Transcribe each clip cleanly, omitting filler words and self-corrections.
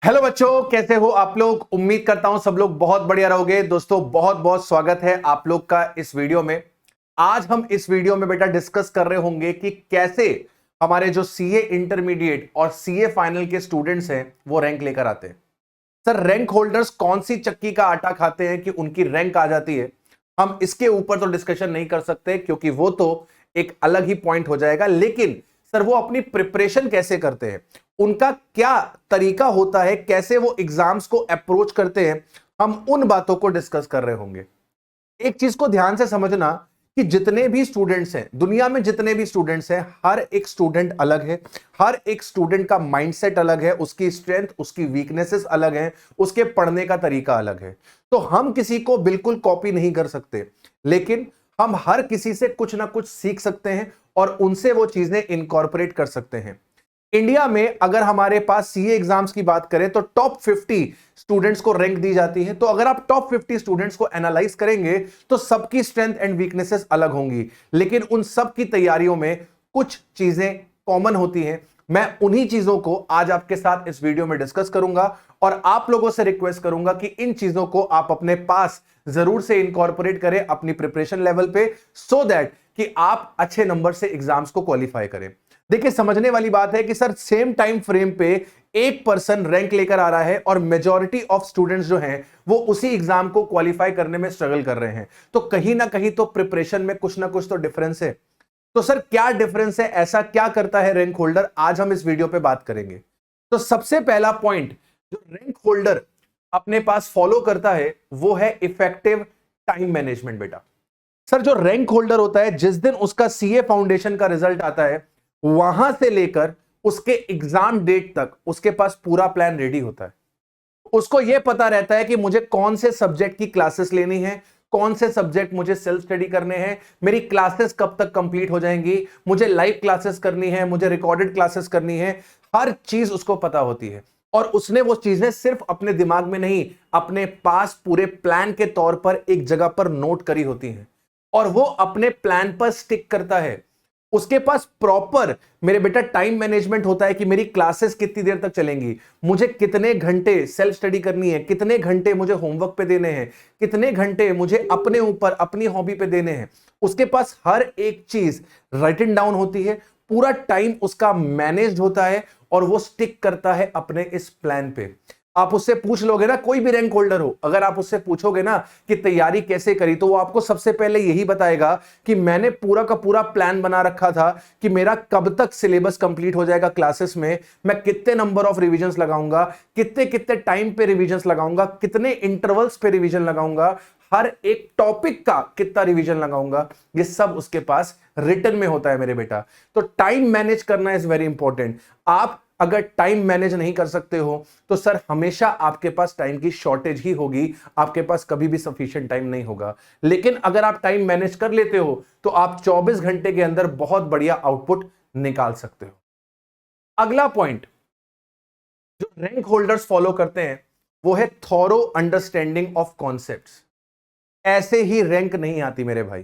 Hello बच्चों, कैसे हो आप लोग। उम्मीद करता हूं सब लोग बहुत बढ़िया रहोगे। दोस्तों बहुत बहुत स्वागत है आप लोग का इस वीडियो में। आज हम इस वीडियो में बेटा डिस्कस कर रहे होंगे कि कैसे हमारे जो सीए इंटरमीडिएट और सीए फाइनल के स्टूडेंट्स हैं वो रैंक लेकर आते हैं। सर रैंक होल्डर्स कौन सी चक्की का आटा खाते हैं कि उनकी रैंक आ जाती है। हम इसके ऊपर तो डिस्कशन नहीं कर सकते क्योंकि वो तो एक अलग ही पॉइंट हो जाएगा, लेकिन सर वो अपनी प्रिपरेशन कैसे करते हैं, उनका क्या तरीका होता है, कैसे वो एग्जाम्स को अप्रोच करते हैं, हम उन बातों को डिस्कस कर रहे होंगे। एक चीज को ध्यान से समझना कि जितने भी स्टूडेंट्स हैं दुनिया में, जितने भी स्टूडेंट्स हैं, हर एक स्टूडेंट अलग है। हर एक स्टूडेंट का माइंडसेट अलग है, उसकी स्ट्रेंथ, उसकी वीकनेसेस अलग हैं, उसके पढ़ने का तरीका अलग है। तो हम किसी को बिल्कुल कॉपी नहीं कर सकते, लेकिन हम हर किसी से कुछ ना कुछ सीख सकते हैं और उनसे वो चीजें इनकॉर्पोरेट कर सकते हैं। इंडिया में अगर हमारे पास सीए एग्जाम्स की बात करें तो टॉप 50 स्टूडेंट्स को रैंक दी जाती है। तो अगर आप टॉप 50 स्टूडेंट्स को एनालाइज करेंगे तो सबकी स्ट्रेंथ एंड वीकनेसेस अलग होंगी, लेकिन उन सब की तैयारियों में कुछ चीजें कॉमन होती हैं। मैं उन्हीं चीजों को आज आपके साथ इस वीडियो में डिस्कस करूंगा और आप लोगों से रिक्वेस्ट करूंगा कि इन चीजों को आप अपने पास जरूर से इनकॉर्पोरेट करें अपनी प्रिपरेशन लेवल पे, सो दैट कि आप अच्छे नंबर से एग्जाम्स को क्वालिफाई करें। देखिए समझने वाली बात है कि सर सेम टाइम फ्रेम पे एक पर्सन रैंक लेकर आ रहा है और मेजॉरिटी ऑफ स्टूडेंट्स जो हैं वो उसी एग्जाम को क्वालिफाई करने में स्ट्रगल कर रहे हैं। तो कहीं ना कहीं तो प्रिपरेशन में कुछ ना कुछ तो डिफरेंस है। तो सर क्या डिफरेंस है, ऐसा क्या करता है रैंक होल्डर, आज हम इस वीडियो पे बात करेंगे। तो सबसे पहला पॉइंट जो रैंक होल्डर अपने पास फॉलो करता है वो है इफेक्टिव टाइम मैनेजमेंट। बेटा सर जो रैंक होल्डर होता है, जिस दिन उसका सीए फाउंडेशन का रिजल्ट आता है वहां से लेकर उसके एग्जाम डेट तक उसके पास पूरा प्लान रेडी होता है। उसको यह पता रहता है कि मुझे कौन से सब्जेक्ट की क्लासेस लेनी है, कौन से सब्जेक्ट मुझे सेल्फ स्टडी करने हैं, मेरी क्लासेस कब तक कंप्लीट हो जाएंगी, मुझे लाइव क्लासेस करनी है, मुझे रिकॉर्डेड क्लासेस करनी है। हर चीज उसको पता होती है और उसने वो चीजें सिर्फ अपने दिमाग में नहीं, अपने पास पूरे प्लान के तौर पर एक जगह पर नोट करी होती हैं और वो अपने प्लान पर स्टिक करता है। उसके पास प्रॉपर मेरे बेटा टाइम मैनेजमेंट होता है कि मेरी क्लासेस कितनी देर तक चलेंगी, मुझे कितने घंटे सेल्फ स्टडी करनी है, कितने घंटे मुझे होमवर्क पे देने हैं, कितने घंटे मुझे अपने ऊपर अपनी हॉबी पे देने हैं। उसके पास हर एक चीज राइटन डाउन होती है, पूरा टाइम उसका मैनेज्ड होता है और वो स्टिक करता है अपने इस प्लान पे। आप उससे पूछ लोगे ना, कोई भी रैंक होल्डर हो, अगर आप उससे पूछोगे ना कि तैयारी कैसे करी, तो वो आपको सबसे पहले यही बताएगा कि मैंने पूरा का पूरा प्लान बना रखा था कि मेरा कब तक सिलेबस कंप्लीट हो जाएगा क्लासेस में, मैं कितने नंबर ऑफ रिवीजंस लगाऊंगा, कितने कितने टाइम पे रिवीजंस लगाऊंगा, कितने इंटरवल्स पे रिवीजन लगाऊंगा, हर एक टॉपिक का कितना रिवीजन लगाऊंगा, ये सब उसके पास रिटन में होता है मेरे बेटा। तो टाइम मैनेज करना इज वेरी इंपॉर्टेंट। आप अगर टाइम मैनेज नहीं कर सकते हो तो सर हमेशा आपके पास टाइम की शॉर्टेज ही होगी, आपके पास कभी भी सफिशिएंट टाइम नहीं होगा। लेकिन अगर आप टाइम मैनेज कर लेते हो तो आप 24 घंटे के अंदर बहुत बढ़िया आउटपुट निकाल सकते हो। अगला पॉइंट जो रैंक होल्डर्स फॉलो करते हैं वो है थॉरो अंडरस्टैंडिंग ऑफ कॉन्सेप्ट्स। ऐसे ही रैंक नहीं आती मेरे भाई।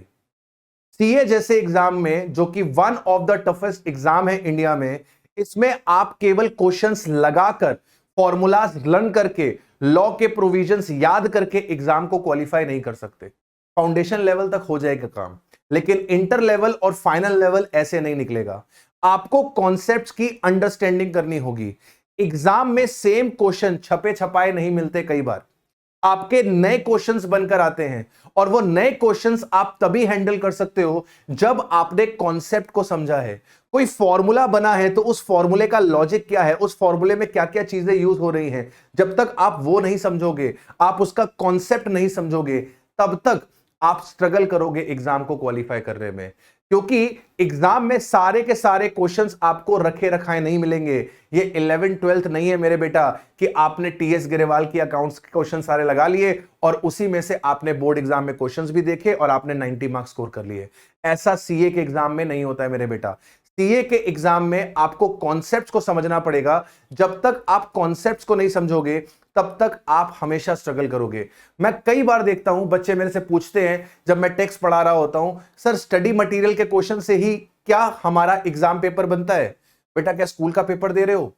सीए जैसे एग्जाम में, जो कि one of the toughest exam है इंडिया में, इसमें आप केवल क्वेश्चंस लगाकर, फॉर्मूलाज लर्न करके, लॉ के प्रोविजंस याद करके एग्जाम को क्वालिफाई नहीं कर सकते। फाउंडेशन लेवल तक हो जाएगा काम, लेकिन इंटर लेवल और फाइनल लेवल ऐसे नहीं निकलेगा। आपको कॉन्सेप्ट्स की अंडरस्टैंडिंग करनी होगी। एग्जाम में सेम क्वेश्चन छपे छपाए नहीं मिलते, कई बार आपके नए क्वेश्चंस बनकर आते हैं और वो नए क्वेश्चंस आप तभी हैंडल कर सकते हो जब आपने कॉन्सेप्ट को समझा है। कोई फॉर्मूला बना है तो उस फॉर्मूले का लॉजिक क्या है, उस फॉर्मूले में क्या क्या चीजें यूज हो रही हैं, जब तक आप वो नहीं समझोगे, आप उसका कॉन्सेप्ट नहीं समझोगे, तब तक आप स्ट्रगल करोगे एग्जाम को क्वालिफाई करने में। क्योंकि एग्जाम में सारे के सारे क्वेश्चंस आपको रखे रखाए नहीं मिलेंगे। ये 11th-12th नहीं है मेरे बेटा कि आपने टीएस गिरेवाल की अकाउंट्स के क्वेश्चन सारे लगा लिए और उसी में से आपने बोर्ड एग्जाम में क्वेश्चंस भी देखे और आपने 90 मार्क्स स्कोर कर लिए। ऐसा सीए के एग्जाम में नहीं होता है मेरे बेटा। सीए के एग्जाम में आपको कॉन्सेप्ट्स को समझना पड़ेगा। जब तक आप कॉन्सेप्ट्स को नहीं समझोगे तब तक आप हमेशा स्ट्रगल करोगे। मैं कई बार देखता हूं बच्चे मेरे से पूछते हैं जब मैं टेक्स्ट पढ़ा रहा होता हूं, सर स्टडी मटेरियल के क्वेश्चन से ही क्या हमारा एग्जाम पेपर बनता है? बेटा क्या स्कूल का पेपर दे रहे हो?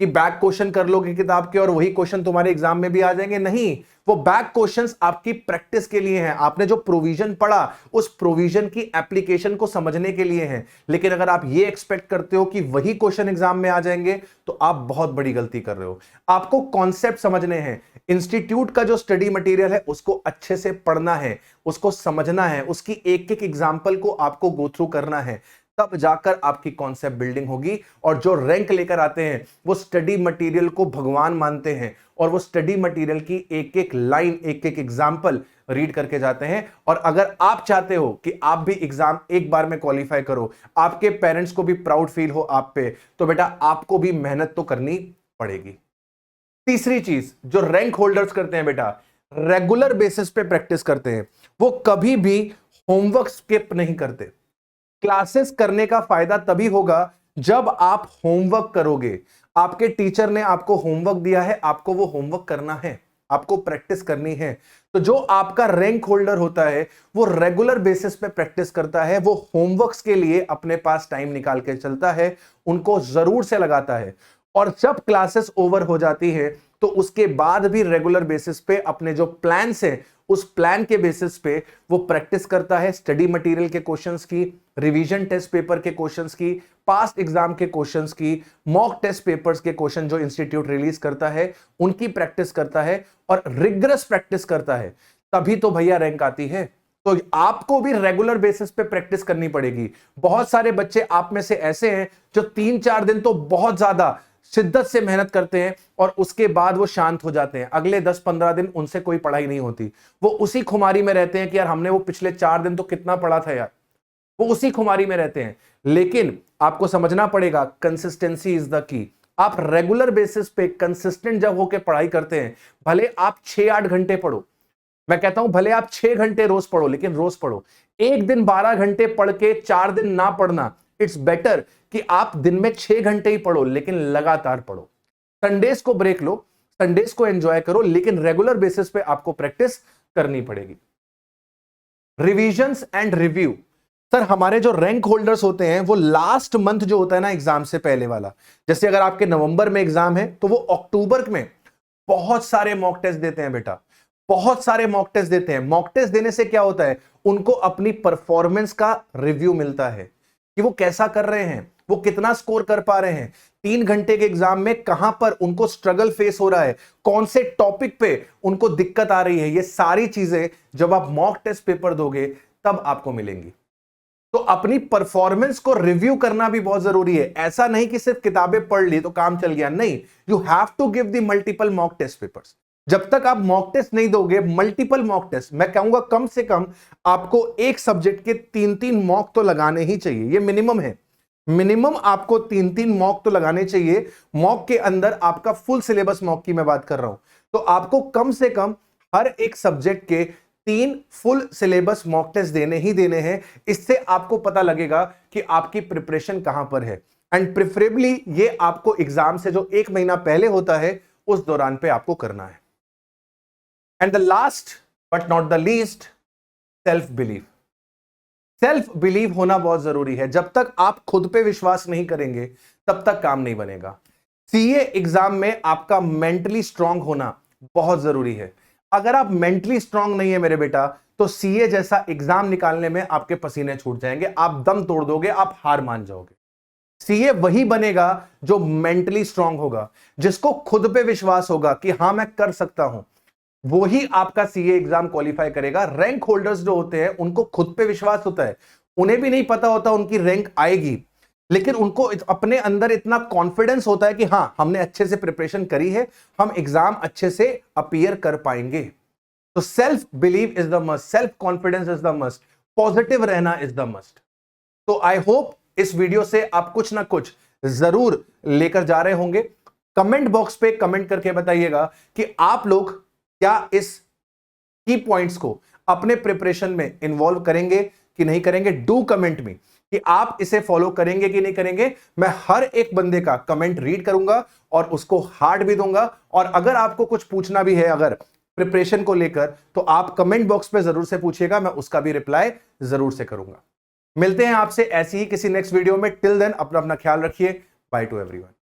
कि बैक क्वेश्चन कर लोगे किताब के और वही क्वेश्चन तुम्हारे एग्जाम में भी आ जाएंगे, नहीं। वो बैक क्वेश्चंस आपकी प्रैक्टिस के लिए हैं, आपने जो प्रोविजन पढ़ा उस प्रोविजन की एप्लीकेशन को समझने के लिए हैं। लेकिन अगर आप ये एक्सपेक्ट करते हो कि वही क्वेश्चन एग्जाम में आ जाएंगे तो आप बहुत बड़ी गलती कर रहे हो। आपको कॉन्सेप्ट समझने हैं, इंस्टीट्यूट का जो स्टडी मटेरियल है उसको अच्छे से पढ़ना है, उसको समझना है, उसकी एक एक एग्जांपल को आपको गो थ्रू करना है, तब जाकर आपकी कॉन्सेप्ट बिल्डिंग होगी। और जो रैंक लेकर आते हैं वो स्टडी मटेरियल को भगवान मानते हैं और वो स्टडी मटेरियल की एक एक लाइन, एक एक एग्जांपल रीड करके जाते हैं। और अगर आप चाहते हो कि आप भी एग्जाम एक बार में क्वालिफाई करो, आपके पेरेंट्स को भी प्राउड फील हो आप पे, तो बेटा आपको भी मेहनत तो करनी पड़ेगी। तीसरी चीज जो रैंक होल्डर्स करते हैं बेटा, रेगुलर बेसिस पे प्रैक्टिस करते हैं, वो कभी भी होमवर्क स्किप नहीं करते। क्लासेस करने का फायदा तभी होगा जब आप होमवर्क करोगे। आपके टीचर ने आपको होमवर्क दिया है, आपको वो होमवर्क करना है, आपको प्रैक्टिस करनी है। तो जो आपका रैंक होल्डर होता है वो रेगुलर बेसिस पे प्रैक्टिस करता है, वो होमवर्क्स के लिए अपने पास टाइम निकाल के चलता है, उनको जरूर से लगाता है। और जब क्लासेस ओवर हो जाती है तो उसके बाद भी रेगुलर बेसिस पे अपने जो प्लान्स हैं उस प्लान के बेसिस पे वो प्रैक्टिस करता है, स्टडी मटेरियल के क्वेश्चंस की, रिवीजन टेस्ट पेपर के क्वेश्चंस की, पास्ट एग्जाम के क्वेश्चंस की, मॉक टेस्ट पेपर्स के क्वेश्चन जो इंस्टीट्यूट रिलीज करता है उनकी प्रैक्टिस करता है और रिग्रेस प्रैक्टिस करता है। तभी तो भैया रैंक आती है। तो आपको भी रेगुलर बेसिस पे प्रैक्टिस करनी पड़ेगी। बहुत सारे बच्चे आप में से ऐसे हैं जो 3-4 दिन तो बहुत ज्यादा शिद्दत से मेहनत करते हैं और उसके बाद वो शांत हो जाते हैं। अगले 10-15 दिन उनसे कोई पढ़ाई नहीं होती, वो उसी खुमारी में रहते हैं कि यार हमने वो पिछले 4 दिन तो कितना पढ़ा था यार, वो उसी खुमारी में रहते हैं। लेकिन आपको समझना पड़ेगा कंसिस्टेंसी इज द की। आप रेगुलर बेसिस पे कंसिस्टेंट जब होकर पढ़ाई करते हैं, भले आप 6-8 घंटे पढ़ो, मैं कहता हूं भले आप 6 घंटे रोज पढ़ो, लेकिन रोज पढ़ो। एक दिन 12 घंटे पढ़ के 4 दिन ना पढ़ना, इट्स बेटर कि आप दिन में 6 घंटे ही पढ़ो लेकिन लगातार पढ़ो। संडेज को ब्रेक लो, संडेज को एंजॉय करो, लेकिन रेगुलर बेसिस पे आपको प्रैक्टिस करनी पड़ेगी। Revisions and review. सर हमारे जो रैंक होल्डर्स होते हैं वो लास्ट मंथ जो होता है ना एग्जाम से पहले वाला, जैसे अगर आपके नवंबर में एग्जाम है तो वो अक्टूबर में बहुत सारे मॉक टेस्ट देते हैं बेटा, बहुत सारे मॉक टेस्ट देते हैं। मॉक टेस्ट देने से क्या होता है, उनको अपनी परफॉर्मेंस का रिव्यू मिलता है कि वो कैसा कर रहे हैं, वो कितना स्कोर कर पा रहे हैं, 3 घंटे के एग्जाम में कहां पर उनको स्ट्रगल फेस हो रहा है, कौन से टॉपिक पे उनको दिक्कत आ रही है। ये सारी चीजें जब आप मॉक टेस्ट पेपर दोगे तब आपको मिलेंगी। तो अपनी परफॉर्मेंस को रिव्यू करना भी बहुत जरूरी है। ऐसा नहीं कि सिर्फ किताबें पढ़ ली तो काम चल गया, नहीं, you have to give the multiple mock test papers. जब तक आप मॉक टेस्ट नहीं दोगे, मल्टीपल मॉक टेस्ट, मैं कहूंगा कम से कम आपको एक सब्जेक्ट के 3-3 मॉक तो लगाने ही चाहिए, ये मिनिमम है। मिनिमम आपको 3-3 मॉक तो लगाने चाहिए। मॉक के अंदर आपका फुल सिलेबस मॉक की मैं बात कर रहा हूं, तो आपको कम से कम हर एक सब्जेक्ट के 3 फुल सिलेबस मॉक टेस्ट देने ही देने हैं। इससे आपको पता लगेगा कि आपकी प्रिपरेशन कहां पर है। एंड प्रेफरेबली ये आपको एग्जाम से जो 1 महीना पहले होता है उस दौरान पे आपको करना है। And the last but not the least, self believe. Self believe होना बहुत जरूरी है। जब तक आप खुद पे विश्वास नहीं करेंगे तब तक काम नहीं बनेगा। सीए एग्जाम में आपका मेंटली स्ट्रांग होना बहुत जरूरी है। अगर आप मेंटली स्ट्रांग नहीं है मेरे बेटा, तो सीए जैसा एग्जाम निकालने में आपके पसीने छूट जाएंगे, आप दम तोड़ दोगे, आप हार मान जाओगे। सीए वही बनेगा जो मेंटली स्ट्रांग होगा, जिसको खुद पे विश्वास होगा कि हां मैं कर सकता हूं, वो ही आपका सीए एग्जाम क्वालिफाई करेगा। रैंक होल्डर्स जो होते हैं उनको खुद पे विश्वास होता है, उन्हें भी नहीं पता होता उनकी रैंक आएगी, लेकिन उनको अपने अंदर इतना कॉन्फिडेंस होता है कि हां हमने अच्छे से प्रिपरेशन करी है, हम एग्जाम अच्छे से अपीयर कर पाएंगे। तो self believe is the must, self confidence is the must, positive रहना इज द मस्ट। तो आई होप इस वीडियो से आप कुछ ना कुछ जरूर लेकर जा रहे होंगे। कमेंट बॉक्स पे कमेंट करके बताइएगा कि आप लोग क्या इस की पॉइंट्स को अपने प्रिपरेशन में इन्वॉल्व करेंगे कि नहीं करेंगे। डू कमेंट में कि आप इसे फॉलो करेंगे कि नहीं करेंगे। मैं हर एक बंदे का कमेंट रीड करूंगा और उसको हार्ट भी दूंगा। और अगर आपको कुछ पूछना भी है अगर प्रिपरेशन को लेकर, तो आप कमेंट बॉक्स पे जरूर से पूछिएगा, मैं उसका भी रिप्लाई जरूर से करूंगा। मिलते हैं आपसे ऐसी ही किसी नेक्स्ट वीडियो में। टिल देन अपना ख्याल रखिए। By two everyone.